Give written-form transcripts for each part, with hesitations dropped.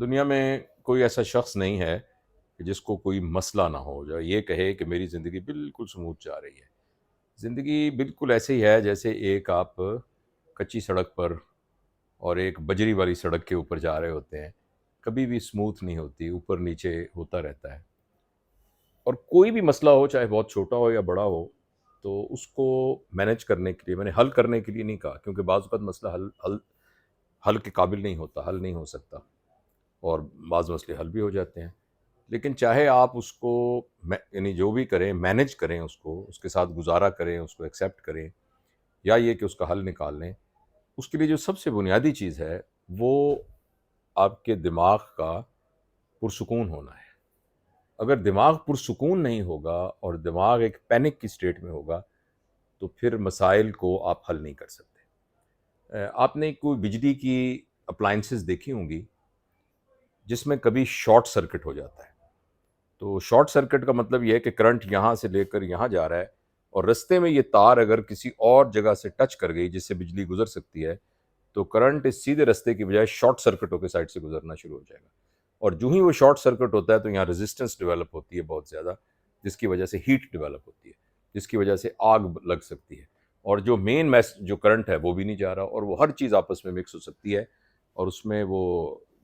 دنیا میں کوئی ایسا شخص نہیں ہے کہ جس کو کوئی مسئلہ نہ ہو جو یہ کہے کہ میری زندگی بالکل سموتھ جا رہی ہے۔ زندگی بالکل ایسے ہی ہے جیسے ایک آپ کچی سڑک پر اور ایک بجری والی سڑک کے اوپر جا رہے ہوتے ہیں، کبھی بھی سموتھ نہیں ہوتی، اوپر نیچے ہوتا رہتا ہے۔ اور کوئی بھی مسئلہ ہو، چاہے بہت چھوٹا ہو یا بڑا ہو، تو اس کو مینج کرنے کے لیے، میں نے حل کرنے کے لیے نہیں کہا، کیونکہ بعض اوقات مسئلہ حل کے قابل نہیں ہوتا، حل نہیں ہو سکتا، اور بعض مسئلے حل بھی ہو جاتے ہیں۔ لیکن چاہے آپ اس کو یعنی جو بھی کریں، مینج کریں، اس کو، اس کے ساتھ گزارا کریں، اس کو ایکسیپٹ کریں، یا یہ کہ اس کا حل نکال لیں، اس کے لیے جو سب سے بنیادی چیز ہے وہ آپ کے دماغ کا پرسکون ہونا ہے۔ اگر دماغ پرسکون نہیں ہوگا اور دماغ ایک پینک کی سٹیٹ میں ہوگا تو پھر مسائل کو آپ حل نہیں کر سکتے۔ آپ نے کوئی بجلی کی اپلائنسز دیکھی ہوں گی جس میں کبھی شارٹ سرکٹ ہو جاتا ہے۔ تو شارٹ سرکٹ کا مطلب یہ ہے کہ کرنٹ یہاں سے لے کر یہاں جا رہا ہے، اور رستے میں یہ تار اگر کسی اور جگہ سے ٹچ کر گئی جس سے بجلی گزر سکتی ہے، تو کرنٹ اس سیدھے رستے کی بجائے شارٹ سرکٹ ہو کے سائڈ سے گزرنا شروع ہو جائے گا۔ اور جو ہی وہ شارٹ سرکٹ ہوتا ہے تو یہاں ریزسٹنس ڈیولپ ہوتی ہے بہت زیادہ، جس کی وجہ سے ہیٹ ڈیولپ ہوتی ہے، جس کی وجہ سے آگ لگ سکتی ہے، اور جو مین جو کرنٹ ہے وہ بھی نہیں جا رہا، اور وہ ہر چیز آپس میں مکس ہو سکتی ہے، اور اس میں وہ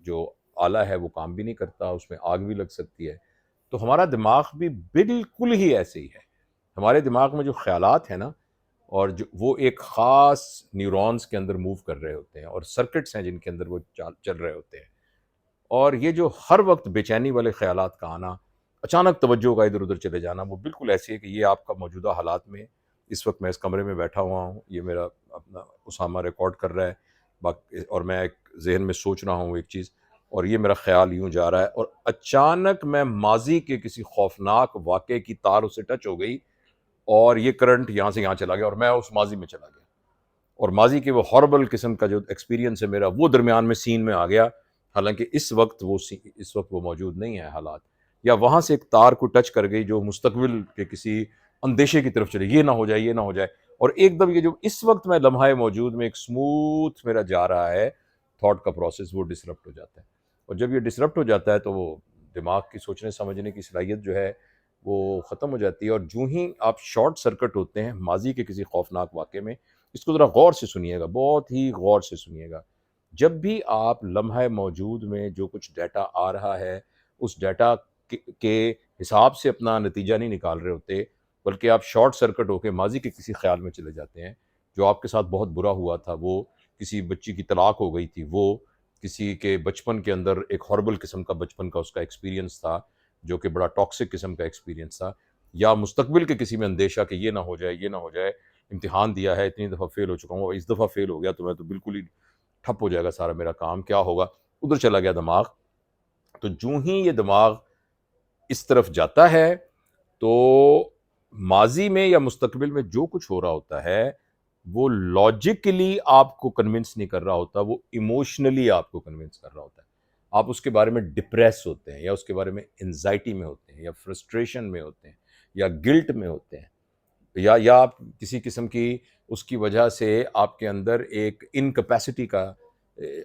جو آلہ ہے وہ کام بھی نہیں کرتا، اس میں آگ بھی لگ سکتی ہے۔ تو ہمارا دماغ بھی بالکل ہی ایسے ہی ہے۔ ہمارے دماغ میں جو خیالات ہیں نا، اور جو وہ ایک خاص نیورونز کے اندر موو کر رہے ہوتے ہیں، اور سرکٹس ہیں جن کے اندر وہ چل رہے ہوتے ہیں، اور یہ جو ہر وقت بے چینی والے خیالات کا آنا، اچانک توجہ کا ادھر ادھر چلے جانا، وہ بالکل ایسی ہے کہ یہ آپ کا موجودہ حالات میں، اس وقت میں اس کمرے میں بیٹھا ہوا ہوں، یہ میرا اپنا اسامہ ریکارڈ کر رہا ہے، اور میں ایک ذہن میں سوچ رہا ہوں ایک چیز، اور یہ میرا خیال یوں جا رہا ہے، اور اچانک میں ماضی کے کسی خوفناک واقعے کی تار اسے ٹچ ہو گئی، اور یہ کرنٹ یہاں سے یہاں چلا گیا، اور میں اس ماضی میں چلا گیا، اور ماضی کے وہ ہاربل قسم کا جو ایکسپیرینس ہے میرا، وہ درمیان میں سین میں آ گیا، حالانکہ اس وقت وہ موجود نہیں ہے حالات، یا وہاں سے ایک تار کو ٹچ کر گئی جو مستقبل کے کسی اندیشے کی طرف چلے، یہ نہ ہو جائے، یہ نہ ہو جائے، اور ایک دم یہ جو اس وقت میں لمحہ موجود میں ایک سموتھ میرا جا رہا ہے تھاٹ کا پروسیس، وہ ڈسرپٹ ہو جاتا ہے۔ اور جب یہ ڈسرپٹ ہو جاتا ہے تو وہ دماغ کی سوچنے سمجھنے کی صلاحیت جو ہے وہ ختم ہو جاتی ہے، اور جو ہی آپ شارٹ سرکٹ ہوتے ہیں ماضی کے کسی خوفناک واقعے میں، اس کو ذرا غور سے سنیے گا، بہت ہی غور سے سنیے گا۔ جب بھی آپ لمحہ موجود میں جو کچھ ڈیٹا آ رہا ہے، اس ڈیٹا کے حساب سے اپنا نتیجہ نہیں نکال رہے ہوتے، بلکہ آپ شارٹ سرکٹ ہو کے ماضی کے کسی خیال میں چلے جاتے ہیں جو آپ کے ساتھ بہت برا ہوا تھا، وہ کسی بچی کی طلاق ہو گئی تھی، وہ کسی کے بچپن کے اندر ایک ہاربل قسم کا بچپن کا اس کا ایکسپیرینس تھا جو کہ بڑا ٹاکسک قسم کا ایکسپیرینس تھا، یا مستقبل کے کسی میں اندیشہ کہ یہ نہ ہو جائے، یہ نہ ہو جائے، امتحان دیا ہے، اتنی دفعہ فیل ہو چکا ہوں، اس دفعہ فیل ہو گیا تو میں تو بالکل ہی ٹھپ ہو جائے گا سارا میرا کام، کیا ہوگا، ادھر چلا گیا دماغ۔ تو جو ہی یہ دماغ اس طرف جاتا ہے تو ماضی میں یا مستقبل میں جو کچھ ہو رہا ہوتا ہے وہ لاجیکلی آپ کو کنونس نہیں کر رہا ہوتا، وہ ایموشنلی آپ کو کنونس کر رہا ہوتا ہے۔ آپ اس کے بارے میں ڈپریس ہوتے ہیں، یا اس کے بارے میں انزائٹی میں ہوتے ہیں، یا فرسٹریشن میں ہوتے ہیں، یا گلٹ میں ہوتے ہیں، یا آپ کسی قسم کی اس کی وجہ سے آپ کے اندر ایک انکیپیسٹی کا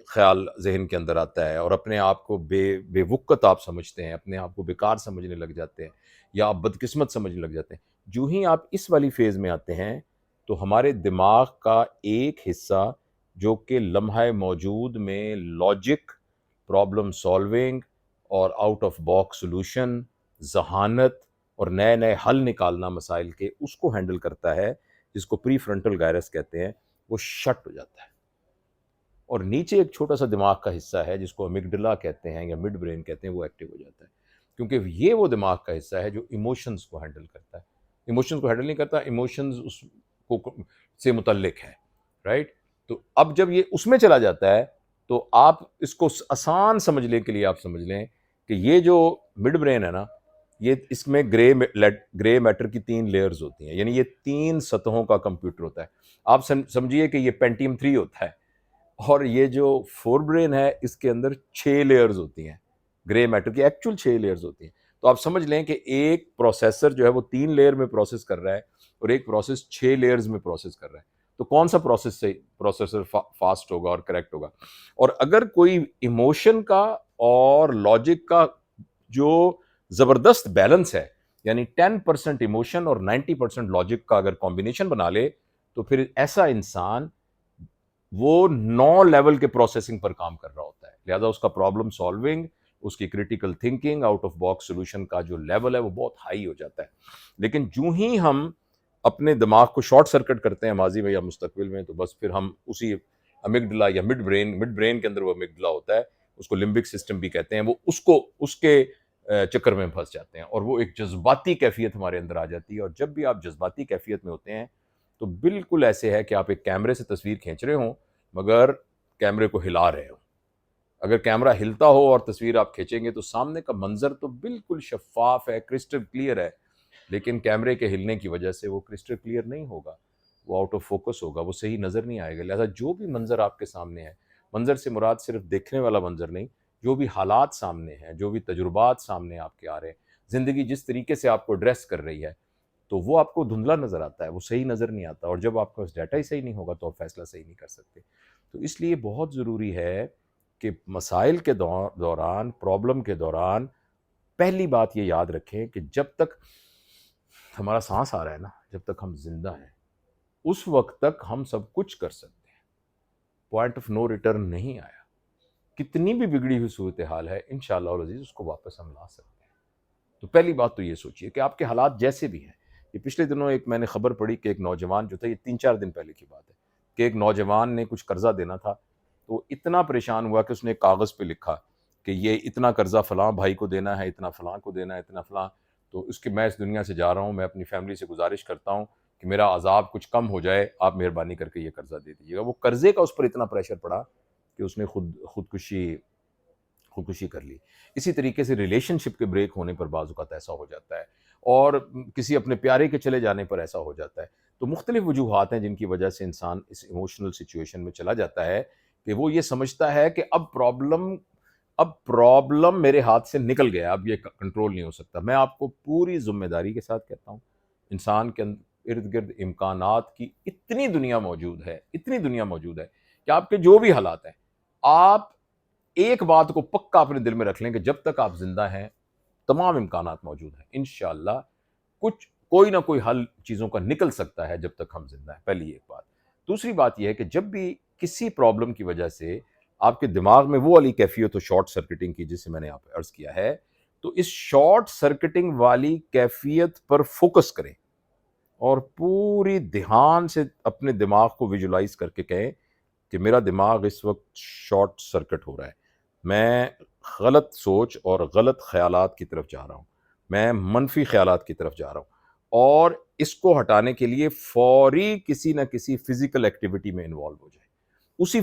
خیال ذہن کے اندر آتا ہے، اور اپنے آپ کو بے وقت آپ سمجھتے ہیں، اپنے آپ کو بیکار سمجھنے لگ جاتے ہیں، یا آپ بدقسمت سمجھنے لگ جاتے ہیں۔ جو ہی آپ اس والی فیز میں آتے ہیں تو ہمارے دماغ کا ایک حصہ جو کہ لمحہ موجود میں لاجک، پرابلم سالونگ، اور آؤٹ آف باکس سولوشن، ذہانت، اور نئے نئے حل نکالنا مسائل کے، اس کو ہینڈل کرتا ہے، جس کو پری فرنٹل گائرس کہتے ہیں، وہ شٹ ہو جاتا ہے، اور نیچے ایک چھوٹا سا دماغ کا حصہ ہے جس کو امیگڈلا کہتے ہیں یا مڈ برین کہتے ہیں، وہ ایکٹیو ہو جاتا ہے، کیونکہ یہ وہ دماغ کا حصہ ہے جو ایموشنز کو ہینڈل کرتا ہے۔ ایموشنز کو ہینڈل نہیں کرتا، ایموشنز اس کو سے متعلق ہے، رائٹ؟ تو اب جب یہ اس میں چلا جاتا ہے تو آپ اس کو آسان سمجھنے کے لیے آپ سمجھ لیں کہ یہ جو مڈ برین ہے نا، یہ اس میں گرے میٹر کی 3 لیئرز ہوتی ہیں، یعنی یہ 3 سطحوں کا کمپیوٹر ہوتا ہے۔ آپ سمجھیے کہ یہ پینٹیم 3 ہوتا ہے، اور یہ جو فور برین ہے اس کے اندر 6 لیئرز ہوتی ہیں، گرے میٹر کی ایکچول 6 لیئرز ہوتی ہیں۔ تو آپ سمجھ لیں کہ ایک پروسیسر جو ہے وہ 3 لیئر میں پروسیس کر رہا ہے، اور ایک پروسیس 6 لیئرز میں پروسیس کر رہا ہے۔ تو کون سا پروسیسر فاسٹ ہوگا اور کریکٹ ہوگا؟ اور اگر کوئی ایموشن کا اور لاجک کا جو زبردست بیلنس ہے، یعنی 10% ایموشن اور 90% لاجک کا اگر کمبینیشن بنا لے تو پھر ایسا انسان وہ 9 لیول کے پروسیسنگ پر کام کر رہا ہوتا ہے. لہذا اس کا پرابلم سالونگ، اس کی critical thinking, out of box solution کا جو لیول ہے وہ بہت ہائی ہو جاتا ہے. لیکن جو ہی ہم اپنے دماغ کو شارٹ سرکٹ کرتے ہیں ماضی میں یا مستقبل میں، تو بس پھر ہم اسی امیگڈلا یا مڈ برین کے اندر وہ امیگڈلا ہوتا ہے، اس کو لمبک سسٹم بھی کہتے ہیں، وہ اس کے چکر میں پھنس جاتے ہیں، اور وہ ایک جذباتی کیفیت ہمارے اندر آ جاتی ہے. اور جب بھی آپ جذباتی کیفیت میں ہوتے ہیں تو بالکل ایسے ہے کہ آپ ایک کیمرے سے تصویر کھینچ رہے ہوں مگر کیمرے کو ہلا رہے ہوں. اگر کیمرہ ہلتا ہو اور تصویر آپ کھینچیں گے تو سامنے کا منظر تو بالکل شفاف ہے، کرسٹل کلیئر ہے، لیکن کیمرے کے ہلنے کی وجہ سے وہ کرسٹل کلیئر نہیں ہوگا، وہ آؤٹ آف فوکس ہوگا، وہ صحیح نظر نہیں آئے گا. لہذا جو بھی منظر آپ کے سامنے ہے، منظر سے مراد صرف دیکھنے والا منظر نہیں، جو بھی حالات سامنے ہیں، جو بھی تجربات سامنے آپ کے آ رہے ہیں، زندگی جس طریقے سے آپ کو ڈریس کر رہی ہے، تو وہ آپ کو دھندلا نظر آتا ہے، وہ صحیح نظر نہیں آتا. اور جب آپ کا ڈیٹا ہی صحیح نہیں ہوگا تو آپ فیصلہ صحیح نہیں کر سکتے. تو اس لیے بہت ضروری ہے کہ مسائل کے دوران، پرابلم کے دوران، پہلی بات یہ یاد رکھیں کہ جب تک ہمارا سانس آ رہا ہے نا، جب تک ہم زندہ ہیں، اس وقت تک ہم سب کچھ کر سکتے ہیں. پوائنٹ آف نو ریٹرن نہیں آیا. کتنی بھی بگڑی ہوئی صورتحال ہے، انشاءاللہ العزیز اس کو واپس ہم لا سکتے ہیں. تو پہلی بات تو یہ سوچئے کہ آپ کے حالات جیسے بھی ہیں. یہ پچھلے دنوں ایک میں نے خبر پڑھی کہ ایک نوجوان جو تھا، یہ 3-4 دن پہلے کی بات ہے، کہ ایک نوجوان نے کچھ قرضہ دینا تھا، تو اتنا پریشان ہوا کہ اس نے ایک کاغذ پہ لکھا کہ یہ اتنا قرضہ فلاں بھائی کو دینا ہے، اتنا فلاں کو دینا ہے، اتنا فلاں. تو میں اس دنیا سے جا رہا ہوں، میں اپنی فیملی سے گزارش کرتا ہوں کہ میرا عذاب کچھ کم ہو جائے، آپ مہربانی کر کے یہ قرضہ دے دیجیے گا. وہ قرضے کا اس پر اتنا پریشر پڑا کہ اس نے خودکشی کر لی. اسی طریقے سے ریلیشن شپ کے بریک ہونے پر بعض اوقات ایسا ہو جاتا ہے، اور کسی اپنے پیارے کے چلے جانے پر ایسا ہو جاتا ہے. تو مختلف وجوہات ہیں جن کی وجہ سے انسان اس ایموشنل سچویشن میں چلا جاتا ہے کہ وہ یہ سمجھتا ہے کہ اب پرابلم میرے ہاتھ سے نکل گیا، اب یہ کنٹرول نہیں ہو سکتا. میں آپ کو پوری ذمہ داری کے ساتھ کہتا ہوں، انسان کے ارد گرد امکانات کی اتنی دنیا موجود ہے کہ آپ کے جو بھی حالات ہیں، آپ ایک بات کو پکا اپنے دل میں رکھ لیں کہ جب تک آپ زندہ ہیں تمام امکانات موجود ہیں. انشاءاللہ کوئی نہ کوئی حل چیزوں کا نکل سکتا ہے جب تک ہم زندہ ہیں. پہلی ایک بات. دوسری بات یہ ہے کہ جب بھی کسی پرابلم کی وجہ سے آپ کے دماغ میں وہ والی کیفیت ہو شارٹ سرکٹنگ کی، جسے میں نے آپ عرض کیا ہے، تو اس شارٹ سرکٹنگ والی کیفیت پر فوکس کریں اور پوری دھیان سے اپنے دماغ کو ویژولائز کر کے کہیں کہ میرا دماغ اس وقت شارٹ سرکٹ ہو رہا ہے، میں غلط سوچ اور غلط خیالات کی طرف جا رہا ہوں، میں منفی خیالات کی طرف جا رہا ہوں، اور اس کو ہٹانے کے لیے فوری کسی نہ کسی فزیکل ایکٹیویٹی میں انوالو ہو جائے.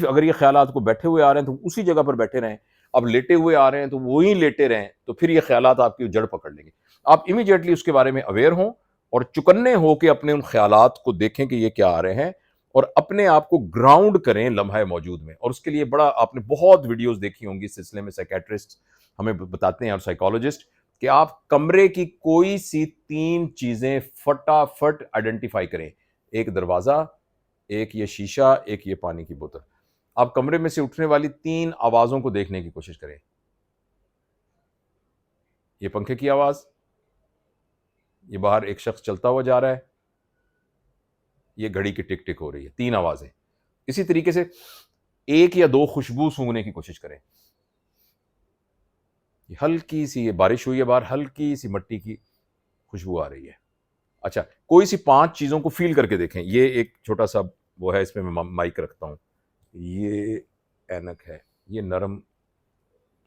اگر یہ خیالات کو بیٹھے ہوئے آ رہے ہیں تو اسی جگہ پر بیٹھے رہیں، اب لیٹے ہوئے آ رہے ہیں تو وہیں لیٹے رہیں، تو پھر یہ خیالات آپ کی جڑ پکڑ لیں گے. آپ امیڈیٹلی اس کے بارے میں اویئر ہوں اور چکنے ہو کے اپنے ان خیالات کو دیکھیں کہ یہ کیا آ رہے ہیں، اور اپنے آپ کو گراؤنڈ کریں لمحہ موجود میں. اور اس کے لیے آپ نے بہت ویڈیوز دیکھی ہوں گی اس سلسلے میں، سائیکیٹرسٹ ہمیں بتاتے ہیں اور سائیکالوجسٹ، کہ آپ کمرے کی کوئی سی 3 چیزیں فٹافٹ آئیڈینٹیفائی کریں. ایک دروازہ، ایک یہ شیشہ، ایک یہ پانی کی بوتل. آپ کمرے میں سے اٹھنے والی 3 آوازوں کو دیکھنے کی کوشش کریں. یہ پنکھے کی آواز، یہ باہر ایک شخص چلتا ہوا جا رہا ہے، یہ گھڑی کی ٹک ٹک ہو رہی ہے. 3 آوازیں. اسی طریقے سے 1 یا 2 خوشبو سونگھنے کی کوشش کریں. یہ ہلکی سی، یہ بارش ہوئی ہے باہر، ہلکی سی مٹی کی خوشبو آ رہی ہے. اچھا، کوئی سی 5 چیزوں کو فیل کر کے دیکھیں. یہ ایک چھوٹا سا وہ ہے، اس میں مائک رکھتا ہوں. یہ اینک ہے، یہ نرم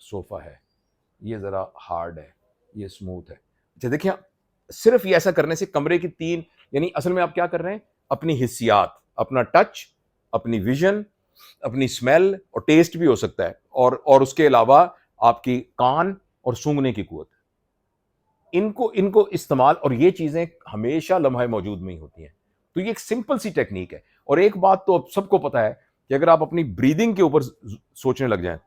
صوفہ ہے، یہ ذرا ہارڈ ہے، یہ سموتھ ہے. اچھا دیکھیں، صرف یہ ایسا کرنے سے کمرے کی 3، یعنی اصل میں آپ کیا کر رہے ہیں، اپنی حسیات، اپنا ٹچ، اپنی ویژن، اپنی اسمیل اور ٹیسٹ بھی ہو سکتا ہے، اور اس کے علاوہ آپ کی کان اور سونگھنے کی قوت، ان کو استعمال. اور یہ چیزیں ہمیشہ لمحہ موجود میں ہی ہوتی ہیں. تو یہ ایک سمپل سی ٹیکنیک ہے. اور ایک بات تو سب کو پتا ہے کہ اگر آپ اپنی بریدنگ کے اوپر سوچنے لگ جائیں،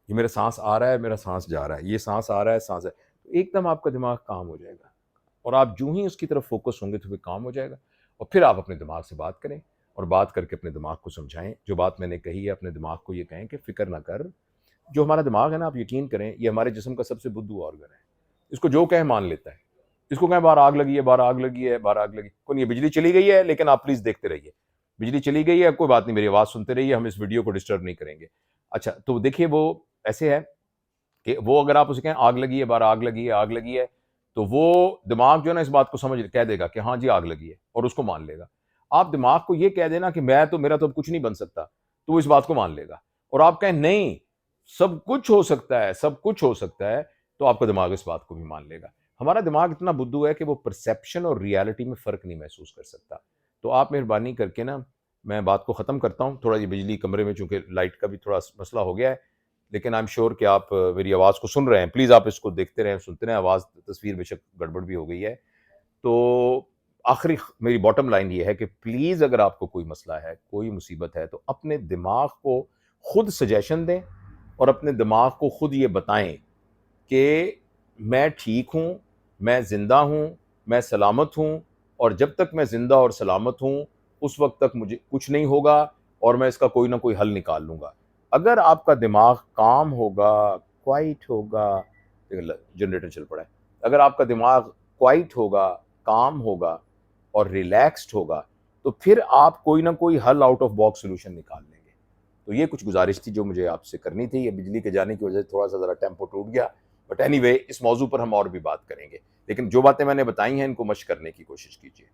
یہ میرا سانس آ رہا ہے، میرا سانس جا رہا ہے، یہ سانس آ رہا ہے، سانس ہے، تو ایک دم آپ کا دماغ کام ہو جائے گا. اور آپ جو ہی اس کی طرف فوکس ہوں گے تو وہ کام ہو جائے گا. اور پھر آپ اپنے دماغ سے بات کریں اور بات کر کے اپنے دماغ کو سمجھائیں. جو بات میں نے کہی ہے اپنے دماغ کو یہ کہیں کہ فکر نہ کر. جو ہمارا دماغ ہے نا، آپ یقین کریں یہ ہمارے جسم کا سب سے بدھو آرگن ہے. اس کو جو کہیں مان لیتا ہے. اس کو کہیں باہر آگ لگی ہے، باہر آگ لگی ہے، باہر آگ لگی، کوئی نہیں، بجلی چلی گئی ہے لیکن آپ پلیز دیکھتے رہیے. بجلی چلی گئی ہے، کوئی بات نہیں، میری آواز سنتے رہیے، ہم اس ویڈیو کو ڈسٹرب نہیں کریں گے. اچھا تو دیکھیے وہ ایسے ہے کہ وہ اگر آپ اسے کہیں آگ لگی ہے، باہر آگ لگی ہے، آگ لگی ہے، تو وہ دماغ جو ہے نا اس بات کو کہہ دے گا کہ ہاں جی آگ لگی ہے، اور اس کو مان لے گا. آپ دماغ کو یہ کہہ دینا کہ میرا تو اب کچھ نہیں بن سکتا، تو وہ اس بات کو مان لے گا. اور آپ کہیں نہیں سب کچھ ہو سکتا ہے، سب کچھ ہو سکتا ہے، تو آپ کا دماغ اس بات کو بھی مان لے گا. ہمارا دماغ اتنا بدھو ہے کہ وہ پرسیپشن اور ریالٹی میں فرق نہیں محسوس کر سکتا. تو آپ مہربانی کر کے نا، میں بات کو ختم کرتا ہوں. تھوڑا یہ بجلی کمرے میں چونکہ لائٹ کا بھی تھوڑا مسئلہ ہو گیا ہے، لیکن آئی ایم شیور کہ آپ میری آواز کو سن رہے ہیں. پلیز آپ اس کو دیکھتے رہیں، سنتے رہیں. آواز تصویر بے شک گڑبڑ بھی ہو گئی ہے. تو آخری میری باٹم لائن یہ ہے کہ پلیز اگر آپ کو کوئی مسئلہ ہے، کوئی مصیبت ہے، تو اپنے دماغ کو خود سجیشن دیں اور اپنے دماغ کو خود یہ بتائیں کہ میں ٹھیک ہوں، میں زندہ ہوں، میں سلامت ہوں، اور جب تک میں زندہ اور سلامت ہوں اس وقت تک مجھے کچھ نہیں ہوگا، اور میں اس کا کوئی نہ کوئی حل نکال لوں گا. اگر آپ کا دماغ کام ہوگا، کوائٹ ہوگا، جنریٹر چل پڑا ہے، اگر آپ کا دماغ کوائٹ ہوگا، کام ہوگا اور ریلیکسڈ ہوگا، تو پھر آپ کوئی نہ کوئی حل آؤٹ آف باکس سولوشن نکال لیں گے. تو یہ کچھ گزارش تھی جو مجھے آپ سے کرنی تھی. یہ بجلی کے جانے کی وجہ سے تھوڑا سا ذرا ٹیمپو ٹوٹ گیا، بٹ اینی وے اس موضوع پر ہم اور بھی بات کریں گے. لیکن جو باتیں میں نے بتائی ہیں ان کو مشق کرنے کی کوشش کیجیے.